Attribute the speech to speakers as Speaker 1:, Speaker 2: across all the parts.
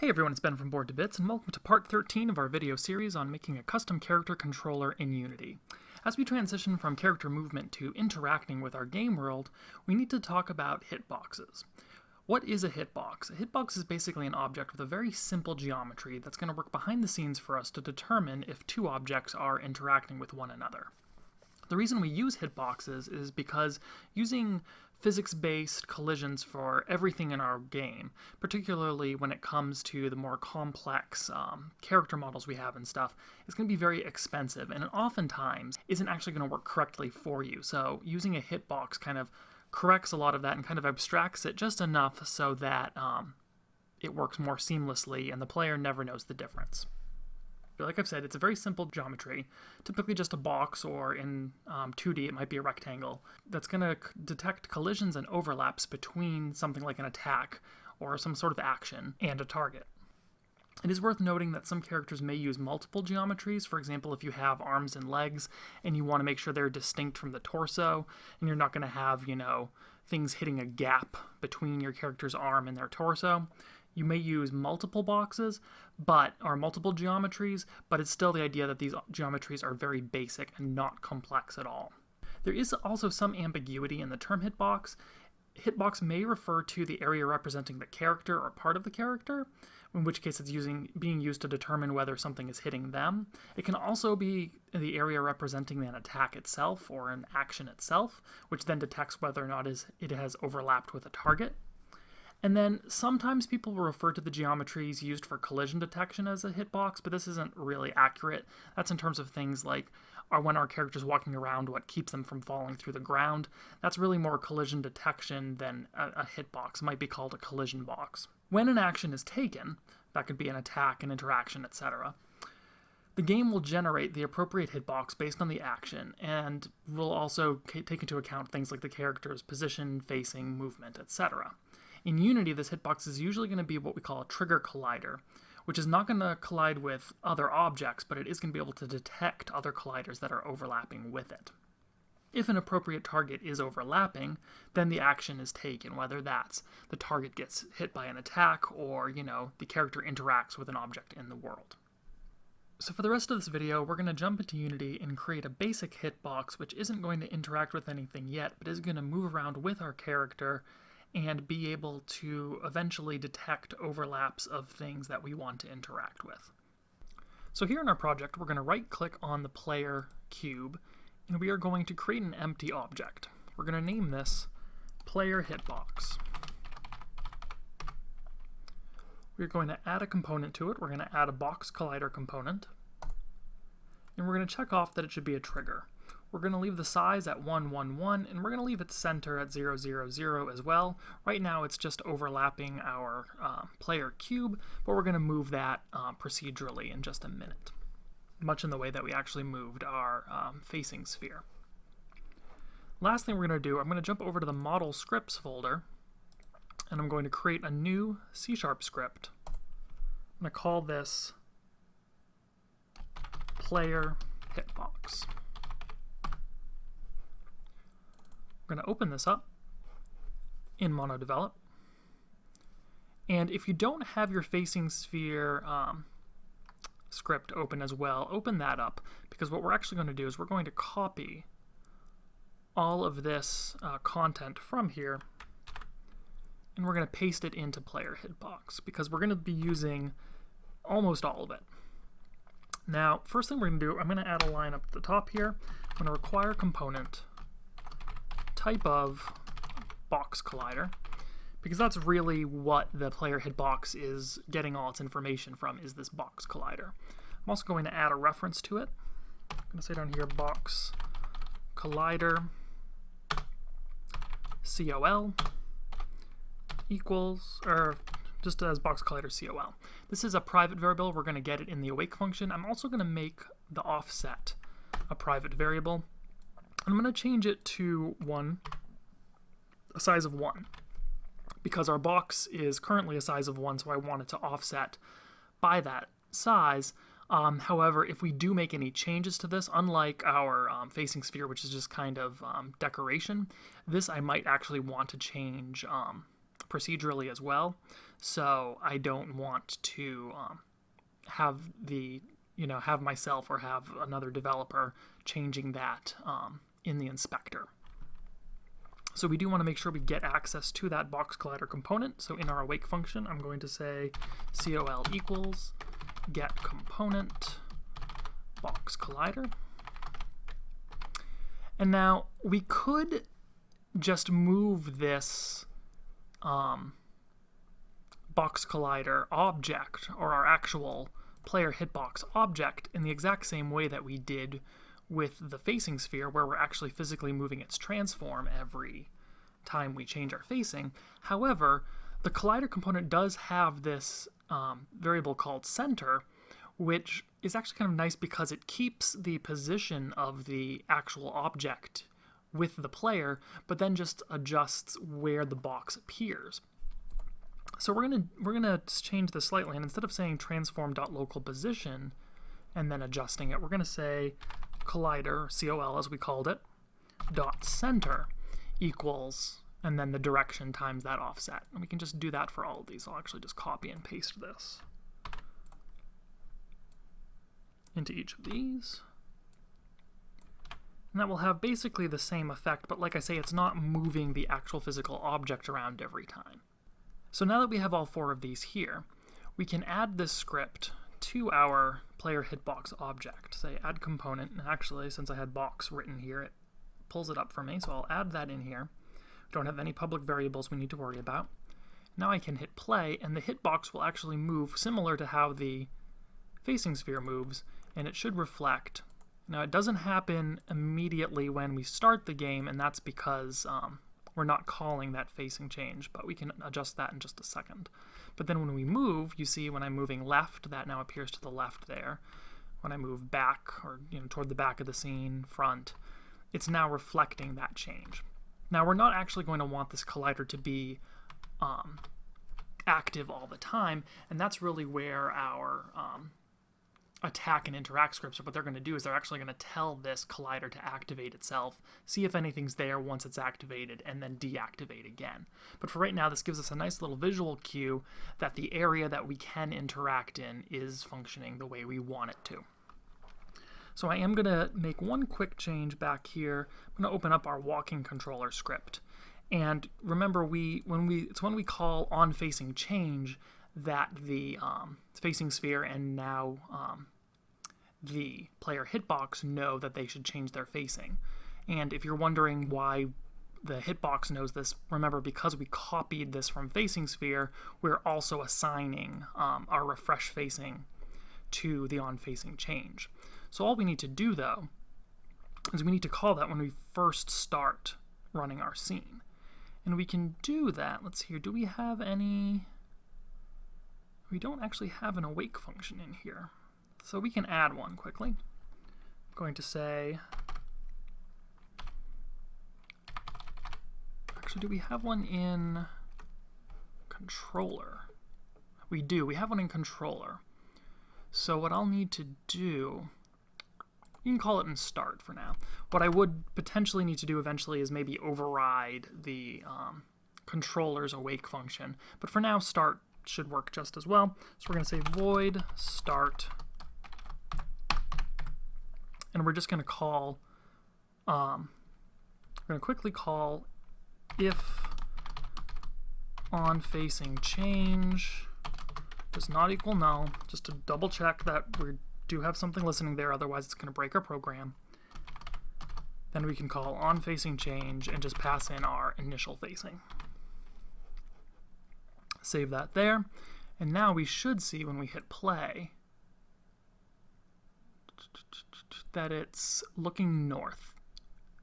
Speaker 1: Hey everyone, it's Ben from Board to Bits, and welcome to part 13 of our video series on making a custom character controller in Unity. As we transition from character movement to interacting with our game world, we need to talk about hitboxes. What is a hitbox? A hitbox is basically an object with a very simple geometry that's going to work behind the scenes for us to determine if two objects are interacting with one another. The reason we use hitboxes is because using physics-based collisions for everything in our game, particularly when it comes to the more complex character models we have and stuff, is going to be very expensive, and it oftentimes isn't actually going to work correctly for you. So using a hitbox kind of corrects a lot of that and kind of abstracts it just enough so that it works more seamlessly and the player never knows the difference. Like I've said, it's a very simple geometry, typically just a box, or in 2D it might be a rectangle, that's going to detect collisions and overlaps between something like an attack or some sort of action and a target. It is worth noting that some characters may use multiple geometries. For example, if you have arms and legs and you want to make sure they're distinct from the torso, and you're not going to have, things hitting a gap between your character's arm and their torso, you may use multiple boxes, or multiple geometries, but it's still the idea that these geometries are very basic and not complex at all. There is also some ambiguity in the term hitbox. Hitbox may refer to the area representing the character or part of the character, in which case it's being used to determine whether something is hitting them. It can also be the area representing an attack itself or an action itself, which then detects whether or not it has overlapped with a target. And then sometimes people will refer to the geometries used for collision detection as a hitbox, but this isn't really accurate. That's in terms of things like when our character's walking around, what keeps them from falling through the ground. That's really more collision detection than a hitbox. It might be called a collision box. When an action is taken, that could be an attack, an interaction, etc., the game will generate the appropriate hitbox based on the action, and will also take into account things like the character's position, facing, movement, etc. In Unity, this hitbox is usually going to be what we call a trigger collider, which is not going to collide with other objects, but it is going to be able to detect other colliders that are overlapping with it. If an appropriate target is overlapping, then the action is taken, whether that's the target gets hit by an attack or, the character interacts with an object in the world. So for the rest of this video, we're going to jump into Unity and create a basic hitbox, which isn't going to interact with anything yet, but is going to move around with our character and be able to eventually detect overlaps of things that we want to interact with. So here in our project, we're going to right-click on the player cube, and we are going to create an empty object. We're going to name this player hitbox. We're going to add a component to it. We're going to add a box collider component, and we're going to check off that it should be a trigger. We're going to leave the size at 1, 1, 1, and we're going to leave its center at 0, 0, 0 as well. Right now it's just overlapping our player cube, but we're going to move that procedurally in just a minute, much in the way that we actually moved our facing sphere. Last thing we're going to do, I'm going to jump over to the model scripts folder, and I'm going to create a new C# script. I'm going to call this player hitbox. We're going to open this up in MonoDevelop, and if you don't have your facing sphere script open as well, open that up, because what we're actually going to do is we're going to copy all of this content from here, and we're going to paste it into player hitbox, because we're going to be using almost all of it. Now, first thing we're going to do, I'm going to add a line up at the top here. I'm going to require component type of box collider, because that's really what the player hitbox is getting all its information from, is this box collider. I'm also going to add a reference to it. I'm going to say down here box collider col equals, or just as box collider col. This is a private variable. We're going to get it in the awake function. I'm also going to make the offset a private variable. I'm going to change it to a size of 1, because our box is currently a size of 1, so I want it to offset by that size. However, if we do make any changes to this, unlike our facing sphere, which is just kind of decoration, this I might actually want to change procedurally as well, so I don't want to have have myself or have another developer changing that in the inspector. So we do want to make sure we get access to that box collider component. So in our awake function, I'm going to say col equals get component box collider. And now we could just move this box collider object, or our actual player hitbox object, in the exact same way that we did with the facing sphere, where we're actually physically moving its transform every time we change our facing. However, the collider component does have this variable called center, which is actually kind of nice because it keeps the position of the actual object with the player, but then just adjusts where the box appears. So we're gonna change this slightly, and instead of saying transform.localPosition and then adjusting it, we're gonna say collider, COL as we called it, dot center equals, and then the direction times that offset. And we can just do that for all of these. I'll actually just copy and paste this into each of these. And that will have basically the same effect, but like I say, it's not moving the actual physical object around every time. So now that we have all 4 of these here, we can add this script to our player hitbox object. Say add component, and actually since I had box written here, it pulls it up for me, so I'll add that in here. We don't have any public variables we need to worry about. Now I can hit play, and the hitbox will actually move similar to how the facing sphere moves, and it should reflect. Now it doesn't happen immediately when we start the game, and that's because we're not calling that facing change, but we can adjust that in just a second. But then when we move, you see when I'm moving left, that now appears to the left there. When I move back, or toward the back of the scene, front, it's now reflecting that change. Now we're not actually going to want this collider to be active all the time, and that's really where our attack and interact scripts, what they're going to do is they're actually going to tell this collider to activate itself, see if anything's there once it's activated, and then deactivate again. But for right now, this gives us a nice little visual cue that the area that we can interact in is functioning the way we want it to. So I am going to make one quick change back here. I'm going to open up our walking controller script. And remember, it's when we call on facing change that the facing sphere and now the player hitbox know that they should change their facing. And if you're wondering why the hitbox knows this, remember, because we copied this from facing sphere, we're also assigning our refresh facing to the on facing change. So all we need to do, though, is we need to call that when we first start running our scene. And we can do that. Let's see here. Do we have any? We don't actually have an awake function in here. So we can add one quickly. I'm going to say, actually, do we have one in controller? We do. We have one in controller. So what I'll need to do, you can call it in start for now. What I would potentially need to do eventually is maybe override the controller's awake function. But for now, start should work just as well. So we're going to say void start, and we're just going to call, we're going to quickly call if on facing change does not equal null, just to double check that we do have something listening there, otherwise it's going to break our program. Then we can call on facing change and just pass in our initial facing. Save that there, and now we should see when we hit play that it's looking north,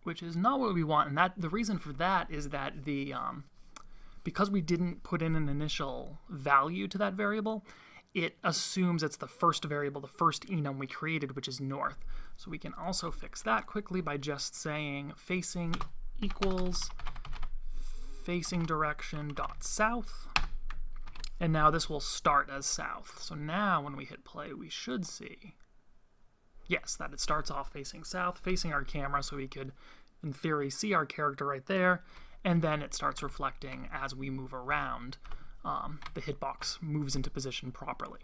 Speaker 1: which is not what we want. And the reason for that is that the because we didn't put in an initial value to that variable, it assumes it's the first variable, the first enum we created, which is north. So we can also fix that quickly by just saying facing equals facing direction dot south. And now this will start as south. So now when we hit play, we should see, yes, that it starts off facing south, facing our camera, so we could, in theory, see our character right there. and then it starts reflecting as we move around. The hitbox moves into position properly.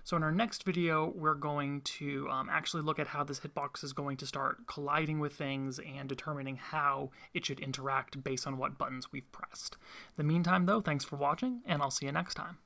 Speaker 1: So in our next video, we're going to actually look at how this hitbox is going to start colliding with things and determining how it should interact based on what buttons we've pressed. In the meantime, though, thanks for watching, and I'll see you next time.